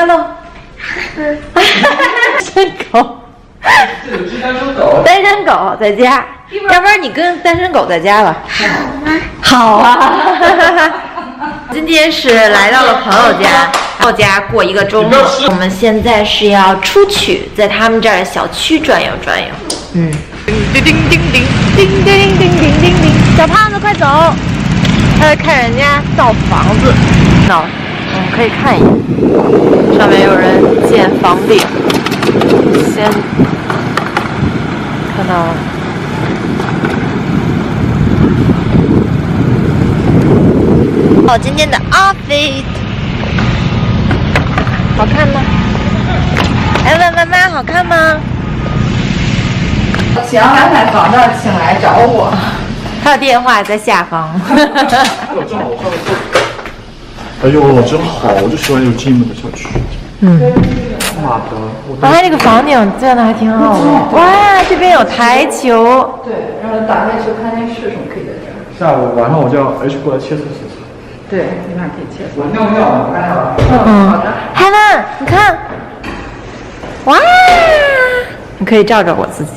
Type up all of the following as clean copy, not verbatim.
，hello。单身狗。这有只单身狗。单身狗在家，要不然你跟单身狗在家吧。好啊。今天是来到了朋友家过一个周末。我们现在是要出去，在他们这儿的小区转悠转悠。叮叮叮叮叮叮叮叮叮叮叮，小胖子快走！他在看人家造房子。那我们可以看一眼，上面有人建房顶。先看到了。今天的 outfit 好看吗？来问妈妈好看吗？想来买房的请来找我。他的电话在下方。正好我看到这。哎呦，真好，我就喜欢有这么的小区。妈的！他这个房顶建的还挺好的。哇，这边有台球。对，然后打台球、看电视什么可以在这儿。下午晚上我叫 H 过来切磋切磋。对，你看可以切磋。我尿尿，我看看了。好的。Helen，你看，哇，你可以照照我自己。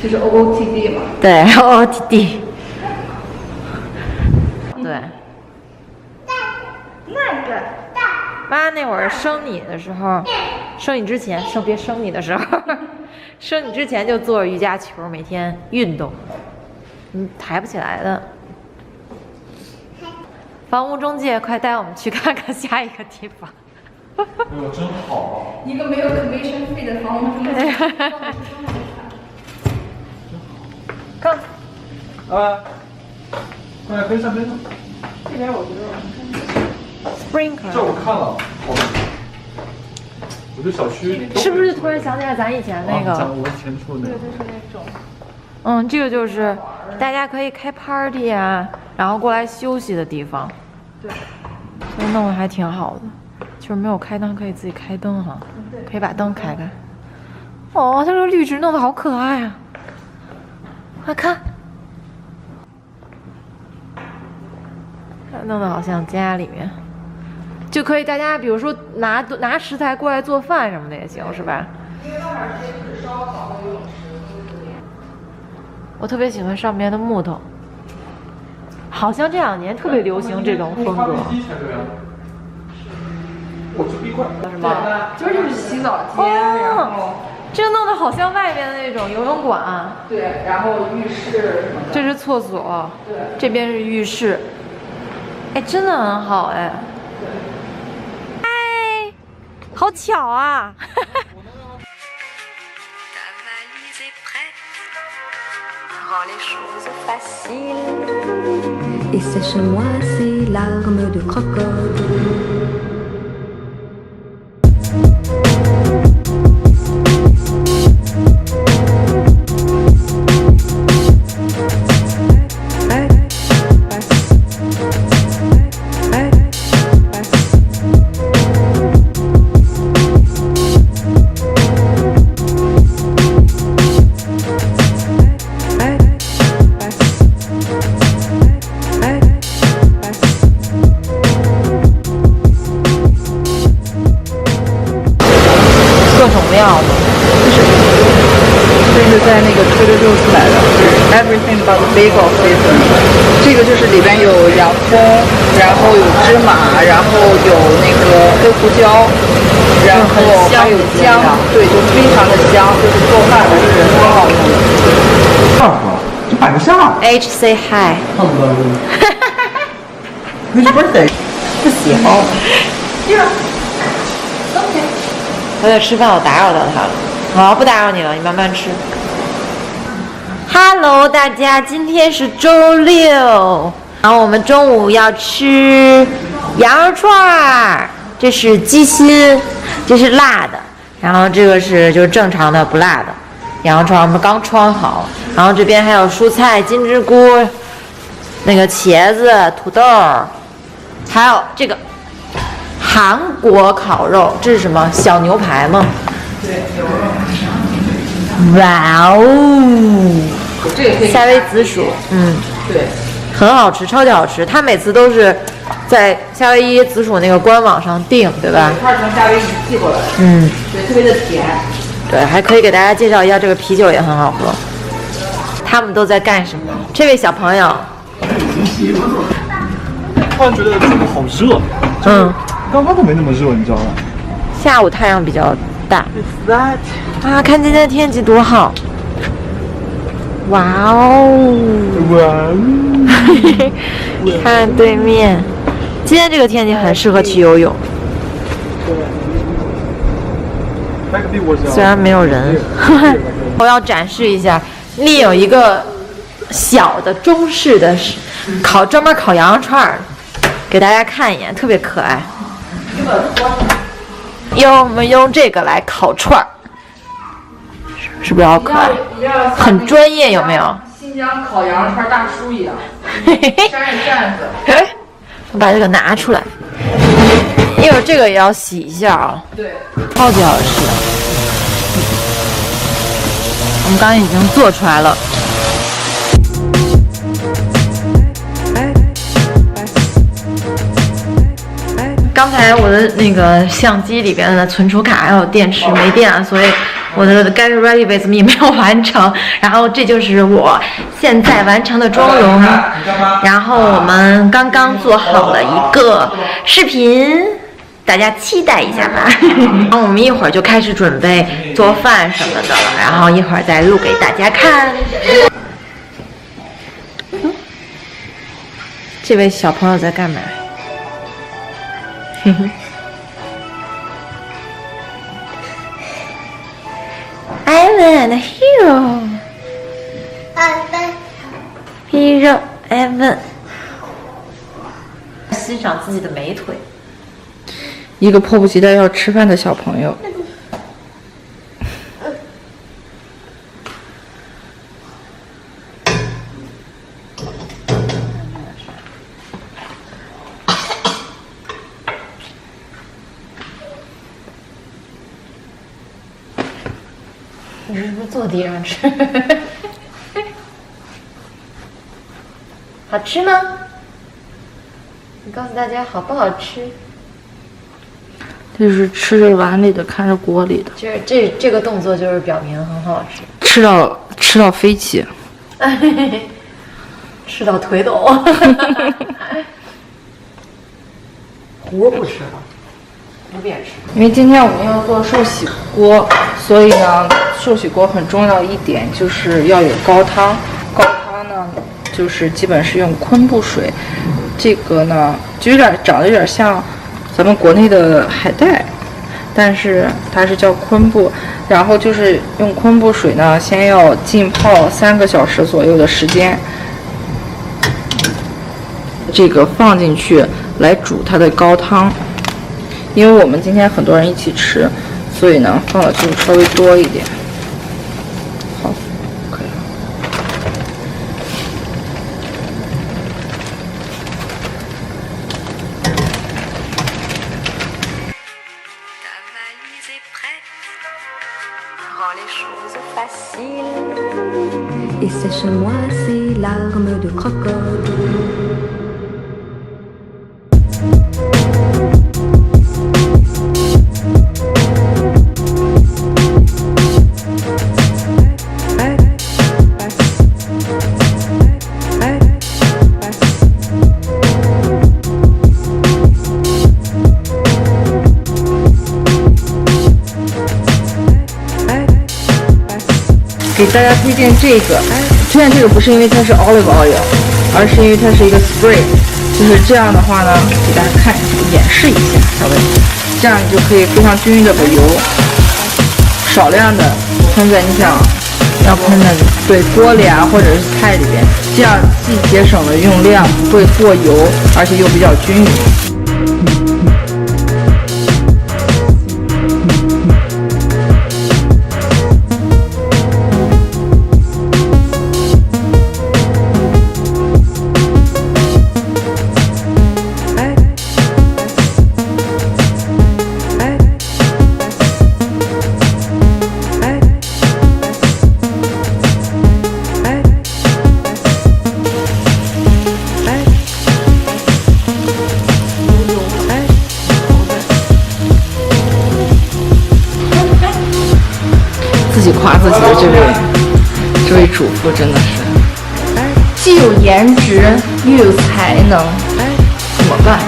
这是 OOTD 嘛？对 ，OOTD。对。妈那会儿生你的时候，生你之前，别生你的时候，生你之前就做瑜伽球，每天运动，你抬不起来的。房屋中介，快带我们去看看下一个地方。哎呦，真好！一个没有 commission fee 的房屋中介。看，快背上。这边我觉得Sprinkler， 这我看了，我对小区是不是突然想起来咱以前那个？我以前住的那个。就是那种。这个就是大家可以开 party 啊，然后过来休息的地方。对。所以弄得还挺好的，就是没有开灯可以自己开灯哈，可以把灯开开。哦，它这个绿植弄得好可爱啊！快看。弄得好像家里面，就可以大家比如说拿食材过来做饭什么的也行，是吧？我特别喜欢上面的木头，好像这2年特别流行这种风格。我去壁块。是吗？就是洗澡间，然后这个弄得好像外面的那种游泳馆。对，然后浴室什么的。这是厕所，对，这边是浴室。哎，真的很好哎！哎，好巧啊！Et sèche-moi ces larmes de crocodile.在那个Trader Joe's买的，是 Everything but the Bagel Flavor。这个就是里边有洋葱，然后有芝麻，然后有那个黑胡椒，然后还有姜，对，就非常的香，就是做饭的是很好用的。这摆个下。H say hi。Happy birthday。不喜欢。他在吃饭，我打扰到他了。好，不打扰你了，你慢慢吃。Hello， 大家，今天是周6，然后我们中午要吃羊肉串儿，这是鸡心，这是辣的，然后这个是就是正常的不辣的羊肉串，我们刚穿好，然后这边还有蔬菜，金针菇，那个茄子、土豆，还有这个韩国烤肉，这是什么？小牛排吗？对，牛肉。哇哦！这个可以。夏威紫薯，对，很好吃，超级好吃。他每次都是在夏威夷紫薯那个官网上订，对吧？它是从夏威夷寄过来的，对，特别的甜。对，还可以给大家介绍一下，这个啤酒也很好喝。他们都在干什么？这位小朋友，突然觉得这个好热，刚刚都没那么热，你知道吗？下午太阳比较大。啊，看今天的天气多好！哇哦！看对面，今天这个天气很适合去游泳。虽然没有人，我要展示一下，另有一个小的中式的专门烤羊肉串儿，给大家看一眼，特别可爱。我们用这个来烤串儿，是不是好可爱？很专业，有没有？新疆烤羊肉串大叔一样，扇着扇子。我把这个拿出来，一会儿这个也要洗一下啊。对，超级好吃。我们刚刚已经做出来了。刚才我的那个相机里边的存储卡还有电池没电了，所以我的 Get Ready with Me 没有完成。然后这就是我现在完成的妆容。然后我们刚刚做好了一个视频，大家期待一下吧。然后我们一会儿就开始准备做饭什么的了，然后一会儿再录给大家看。这位小朋友在干嘛？Evan, the hero. Hero Evan. 欣赏自己的美腿。一个迫不及待要吃饭的小朋友。你是不是坐地上吃？好吃吗？你告诉大家好不好吃？这是吃着碗里的，看着锅里的。就是这个动作就是表明很好吃。吃到飞起，吃到腿抖。糊不吃了，不便吃。因为今天我们要做寿喜锅，所以呢，寿喜锅很重要一点就是要有高汤。高汤呢，就是基本是用昆布水，这个呢就长得有点像咱们国内的海带，但是它是叫昆布。然后就是用昆布水呢，先要浸泡3个小时左右的时间，这个放进去来煮它的高汤。因为我们今天很多人一起吃，所以呢放的就稍微多一点。好，可以了。Et sèche-moi ces larmes de crocodile. « 给大家推荐这个，推荐这个不是因为它是 olive oil， 而是因为它是一个 spray， 就是这样的话呢，给大家看一下，演示一下，稍微，这样你就可以非常均匀的把油少量的喷在你想要喷的对锅里啊，或者是菜里边，这样既节省了用量，不会过油，而且又比较均匀。夸自己的这位主妇真的是，既有颜值又有才能，怎么办？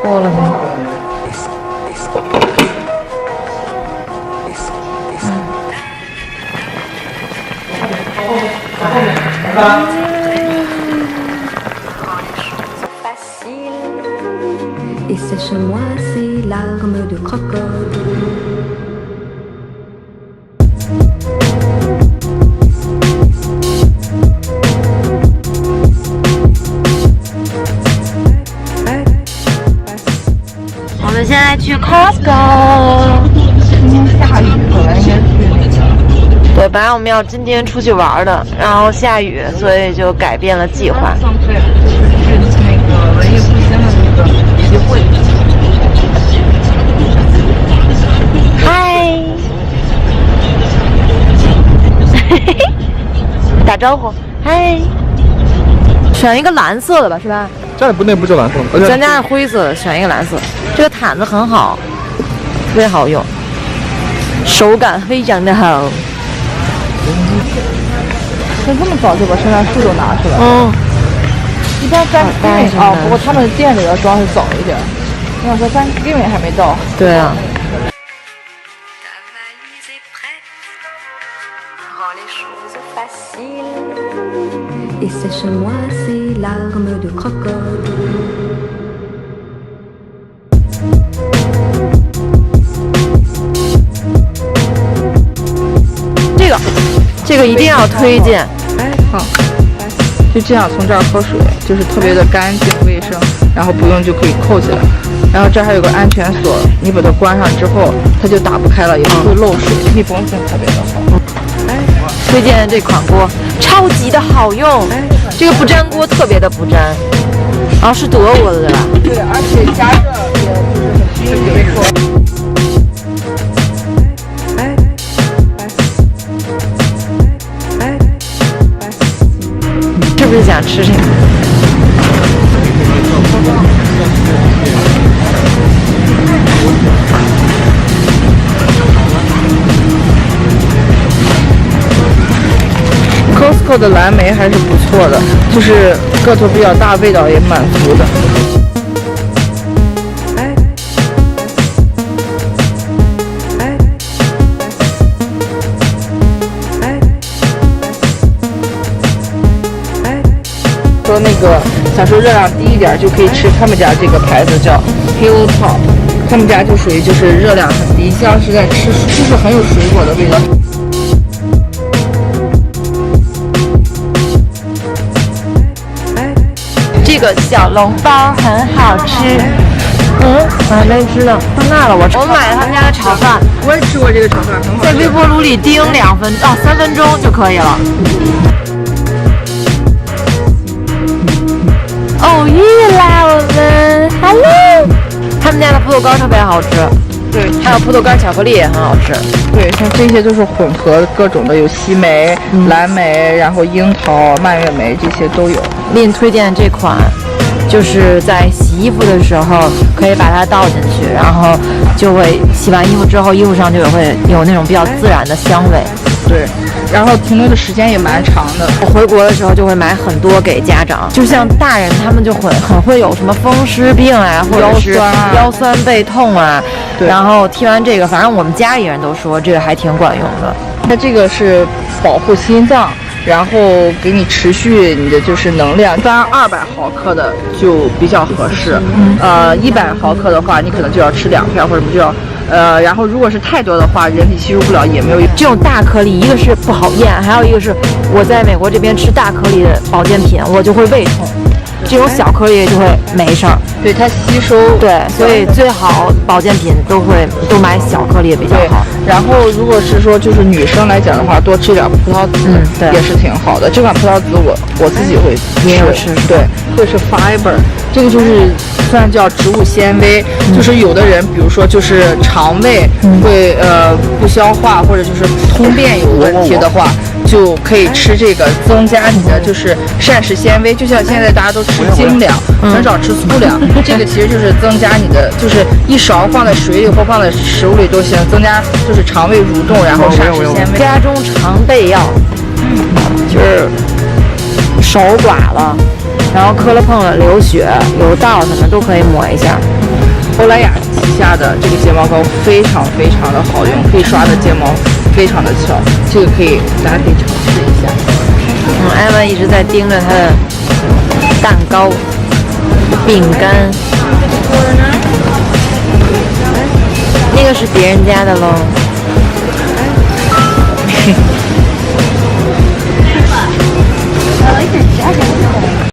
过了没？Et sèche-moi ces larmes de crocodile. 我们现在去 Costco。下雨了，应该去。对，本来我们要今天出去玩的，然后下雨，所以就改变了计划。对，就是那个文艺复兴的那个集会。嗨，打招呼，嗨。选一个蓝色的吧，是吧？这不那不叫蓝色吗？咱家是灰色的，选一个蓝色。这个毯子很好，特别好用，手感非常的好。这么早就把圣诞树都拿出来了。嗯，一般Thanksgiving啊，不过他们店里的装是早一点。我想说Thanksgiving还没到。对啊。Et sèche-moi ces larmes de crocodile. 这个一定要推荐。好，就这样从这儿喝水，就是特别的干净卫生，然后不用就可以扣起来。然后这儿还有个安全锁，你把它关上之后，它就打不开了，也不会漏水，密封性特别的好。推荐这款锅，超级的好用。这个不粘锅特别的不粘，然后是德国的对吧？对，而且加热也就是很比如说。是不是想吃这个？Costco 的蓝莓还是不错的，就是个头比较大，味道也满足的。说那个想说热量低一点就可以吃他们家这个牌子叫 Hilltop， 他们家就属于就是热量很低，像是在吃，就是很有水果的味道。这个小笼包很好吃。我还没吃呢，放那了。我买了他们家的炒饭，我也吃过这个炒饭，很好吃。在微波炉里叮3分钟就可以了。偶遇啦，我们 ，Hello。他们家的葡萄干特别好吃，对，还有葡萄干巧克力也很好吃。对，像这些就是混合各种的，有西梅、蓝莓，然后樱桃、蔓越莓这些都有。另推荐这款，就是在洗衣服的时候可以把它倒进去，然后就会洗完衣服之后，衣服上就会有那种比较自然的香味。对，然后停留的时间也蛮长的。我回国的时候就会买很多给家长，就像大人他们就很会有什么风湿病啊，或者是腰酸背痛啊，然后贴完这个，反正我们家里人都说这个还挺管用的。它这个是保护心脏，然后给你持续你的就是能量。一般200毫克的就比较合适，100毫克的话，你可能就要吃2片，或者就要然后如果是太多的话，人体吸收不了也没有用。这种大颗粒，一个是不好咽，还有一个是我在美国这边吃大颗粒的保健品，我就会胃痛。这种小颗粒就会没事儿，对它吸收，对，所以最好保健品都买小颗粒比较好。然后如果是说就是女生来讲的话，多吃点葡萄籽，对，也是挺好的。这款葡萄籽我自己会也有吃，对，这是 fiber， 这个就是算叫植物纤维，就是有的人比如说就是肠胃会不消化或者就是通便有问题的话。就可以吃这个，增加你的就是膳食纤维。就像现在大家都吃精粮，很少吃粗粮，这个其实就是增加你的，就是一勺放在水里或放在食物里都行，增加就是肠胃蠕动，然后膳食纤维。家中常备药，就是手剐了，然后磕了碰了流血、有道什么都可以抹一下。欧莱雅旗下的这个睫毛膏非常非常的好用，可以刷的睫毛非常的翘，这个大家可以尝试一下。艾文一直在盯着他的蛋糕、饼干，那个是别人家的喽。我一点10二点9。